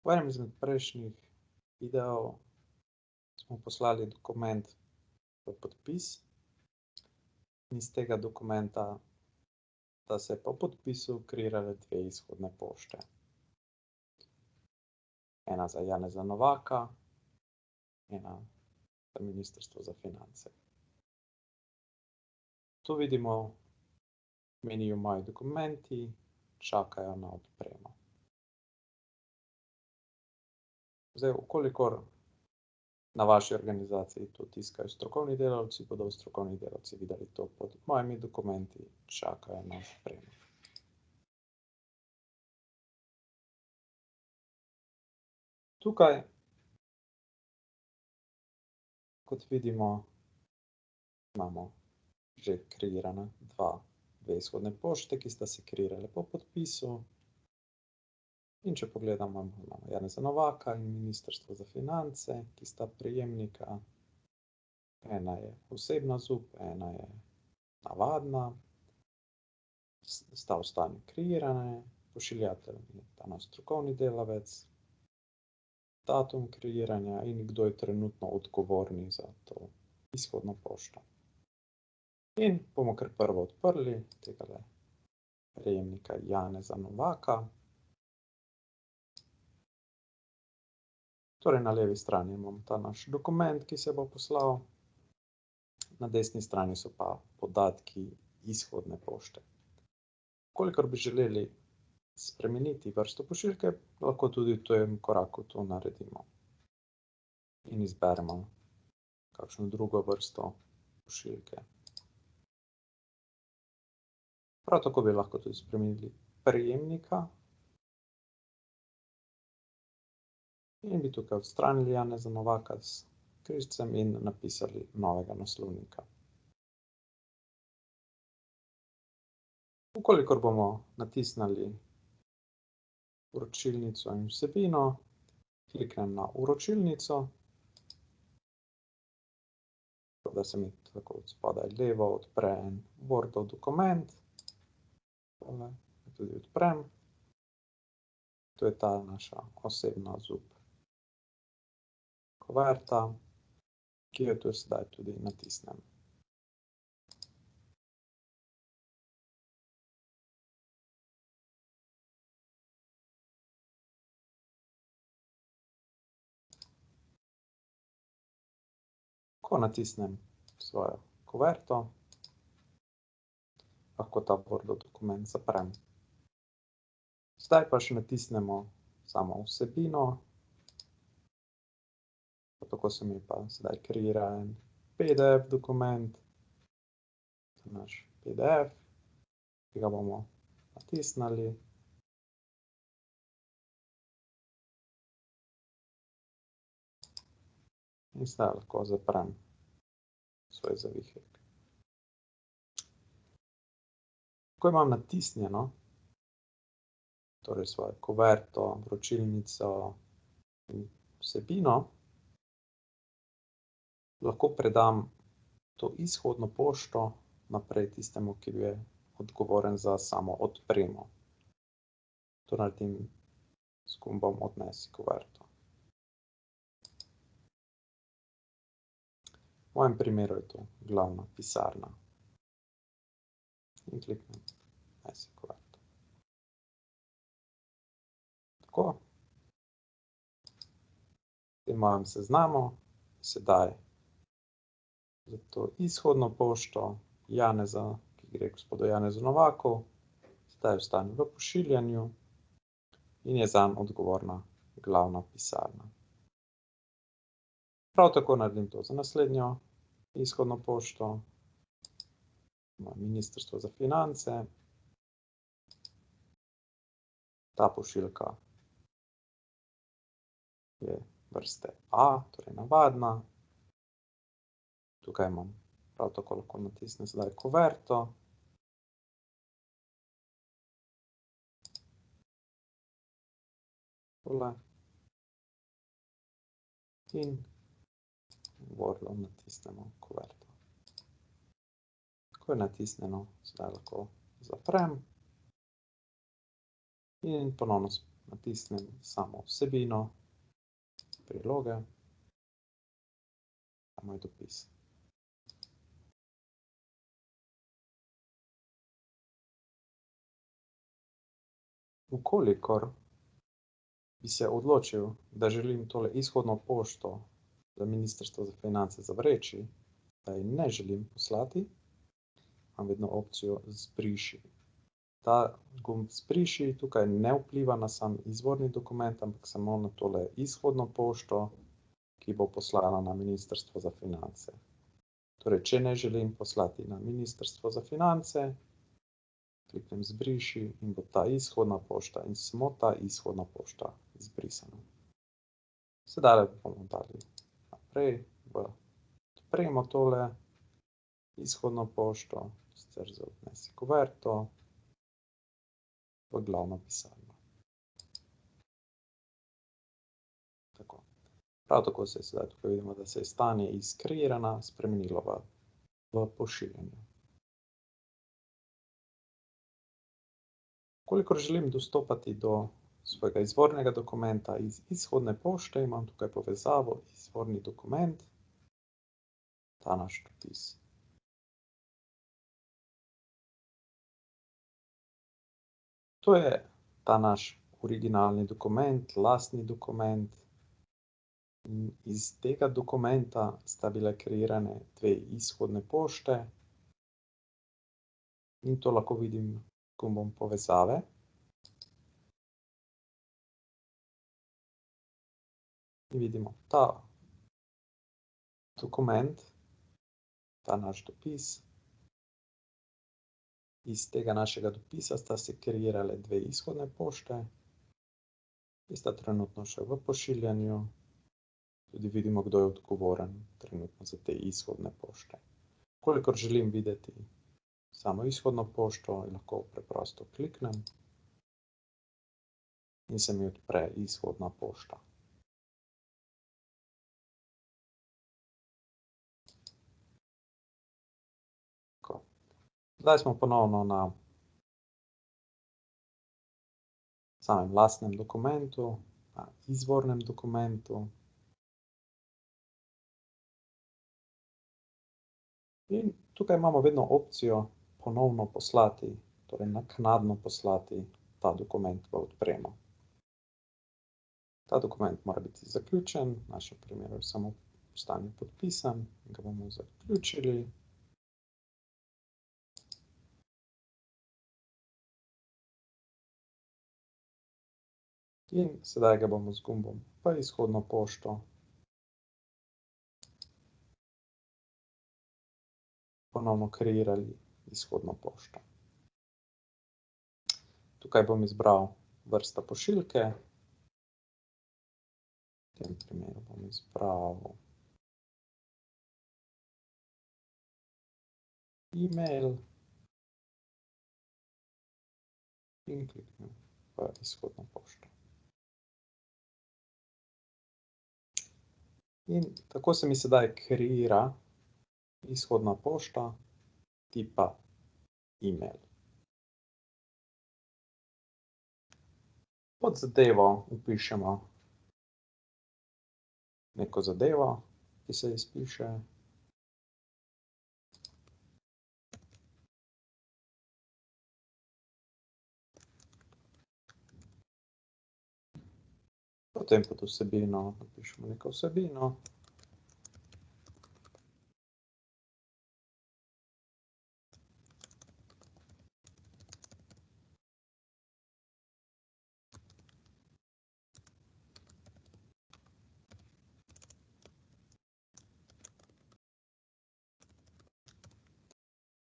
V enem izmed prejšnjih videov smo poslali dokument v podpis in iz tega dokumenta, da se je po podpisu kreirale dve izhodne pošte. Ena za Janeza Novaka, ena za Ministrstvo za finance. Tu vidimo meniju Moji dokumenti, čakajo na odpremo. Zdaj, vkolikor na vaši organizaciji to tiskajo strokovni delavci, bodo strokovni delavci videli to pod Mojimi dokumenti, čakajo na odpremo. Tukaj, kot vidimo, imamo že kreirana dve izhodne pošte, ki sta se kreirale po podpisu. In če pogledamo, imamo Janeza Novaka in Ministrstvo za finance, ki sta prejemnika. Ena je osebna ZUP, ena je navadna. Sta v stanju kreirane, pošiljatelj je ta naš strokovni delavec, datum kreiranja in kdo je trenutno odgovorni za to izhodno pošto. In bomo kar prvo odprli tegale prejemnika Janeza Novaka. Torej, na levi strani imamo ta naš dokument, ki se bo poslal, na desni strani so pa podatki izhodne pošte. Kolikor bi želeli spremeniti vrsto pošiljke, lahko tudi v tem koraku to naredimo in izberemo kakšno drugo vrsto pošiljke. Prav tako bi lahko tudi spremenili prejemnika in bi tukaj odstranili Janeza Novaka s križcem in napisali novega naslovnika. Vkolikor bomo natisnili vročilnico in vsebino, kliknem na vročilnico, da se mi tako od spodaj levo odpre en Wordov dokument. Tole tudi odprem. To je ta naša osebna ZUP kuverta, ki jo tu sedaj tudi natisnem. Ko natisnem svojo kuverto, lahko ta Wordov dokument zaprem. Zdaj pa še natisnemo samo vsebino. Tako se mi pa sedaj kreira en PDF dokument. Naš PDF, ki ga bomo natisnili. In zdaj lahko zaprem svoj zavihek. Ko imam natisnjeno, torej svojo kuverto, vročilnico in vsebino, lahko predam to izhodno pošto naprej tistemu, ki je odgovoren za samo odpremo. To naredim s gumbom Odnesi kuverto. V mojem primeru je to glavna pisarna. In kliknem Odnesi kuverto. Tako. V mojem seznamu sedaj za to izhodno pošto Janeza, ki gre gospodu Janezu Novaku, sedaj v stanju v pošiljanju in je zanj odgovorna glavna pisarna. Prav tako naredim to za naslednjo izhodno pošto, Ministrstvo za finance. Ta pošiljka je vrste A, torej navadna. Tukaj imam prav tako lahko natisnem sedaj kuverto. Tole. In Wordom natisnemo kuverto. Ko je natisnjeno, sedaj lahko zaprem. In ponovno natisnem samo vsebino, priloge, moj dopis. Ukolikor bi se odločil, da želim tole izhodno pošto za Ministrstvo za finance zavreči, da ji ne želim poslati, imam vedno opcijo zbriši. Ta gumb zbriši tukaj ne vpliva na sam izvorni dokument, ampak samo na tole izhodno pošto, ki bo poslana na Ministrstvo za finance. Torej, če ne želim poslati na Ministrstvo za finance, kliknem zbriši in bo ta izhodna pošta in samo ta izhodna pošta izbrisana. Sedaj bomo dali naprej, odpremo tole izhodno pošto, sicer za odnesi kuverto, v glavno pisarno. Tako. Prav tako se sedaj tukaj vidimo, da se je stanje iz kreirana spremenilo v pošiljanju. Kolikor želim dostopati do svojega izvornega dokumenta iz izhodne pošte, imam tukaj povezavo izvorni dokument, ta naš dopis. To je ta naš originalni dokument, lastni dokument. In iz tega dokumenta sta bile kreirane dve izhodne pošte. In to lahko vidim s gumbom povezave. In vidimo ta dokument, ta naš dopis. Iz tega našega dopisa sta se kreirale dve izhodne pošte, ki sta trenutno še v pošiljanju. Tudi vidimo, kdo je odgovoren trenutno za te izhodne pošte. Kolikor želim videti samo izhodno pošto, lahko preprosto kliknem in se mi odpre izhodna pošta. Zdaj smo ponovno na samem lastnem dokumentu, na izvornem dokumentu. In tukaj imamo vedno opcijo ponovno poslati, torej naknadno poslati ta dokument v odpremo. Ta dokument mora biti zaključen, v našem primeru je samo stanje podpisan, ga bomo zaključili. In sedaj ga bomo z gumbom v izhodno pošto ponovno kreirali izhodno pošto. Tukaj bom izbral vrsta pošiljke. V tem primeru bom izbral e-mail in kliknem v izhodno pošto. In tako se mi sedaj kreira izhodna pošta tipa e-mail. Pod zadevo vpišemo neko zadevo, ki se izpiše. Potem pod vsebino napišemo neko vsebino.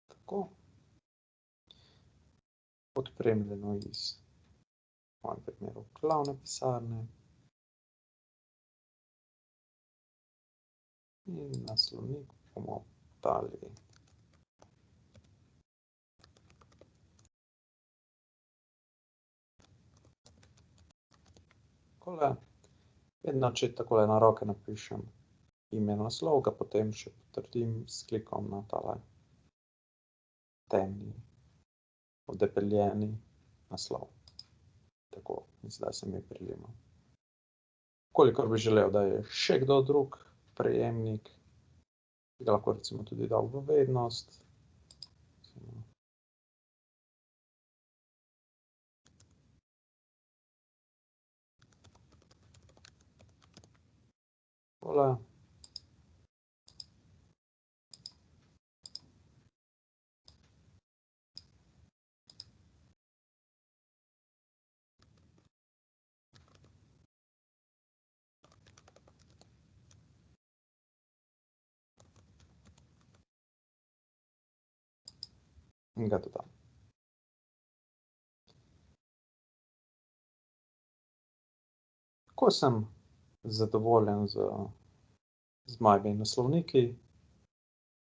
Tako. Odpremljeno iz, v mojem primeru, glavne pisarne. In naslovnik bomo dali takole. Vedno, če takole na roke napišem ime naslov, ga potem še potrdim s klikom na tale temni, odebeljeni naslov. Tako, in zdaj se mi prilima. Kolikor bi želel, da je še kdo drug prejemnik, bi ga lahko recimo tudi dal v vednost. Tole. In ga dodam. Ko sem zadovoljen z mojimi naslovniki,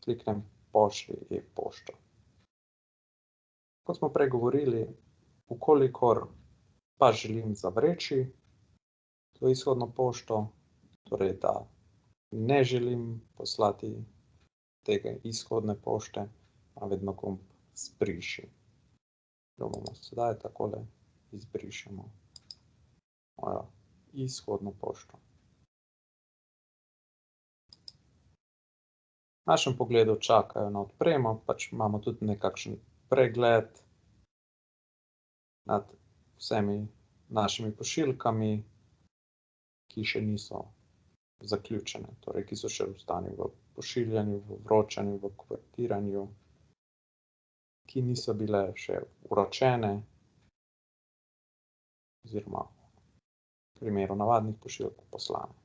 kliknem pošlji e-pošto. Kot smo prej govorili, ukolikor pa želim zavreči to izhodno pošto, torej da ne želim poslati tega izhodne pošte, imam vedno gumb zbriši. Jo bomo sedaj takole izbrišemo mojo izhodno pošto. V našem pogledu čakajo na odpremo, pač imamo tudi nekakšen pregled nad vsemi našimi pošiljkami, ki še niso zaključene, torej ki so še v stanju v pošiljanju, v vročanju, v kuvertiranju, ki niso bile še vročene, oziroma v primeru navadnih pošiljk poslane.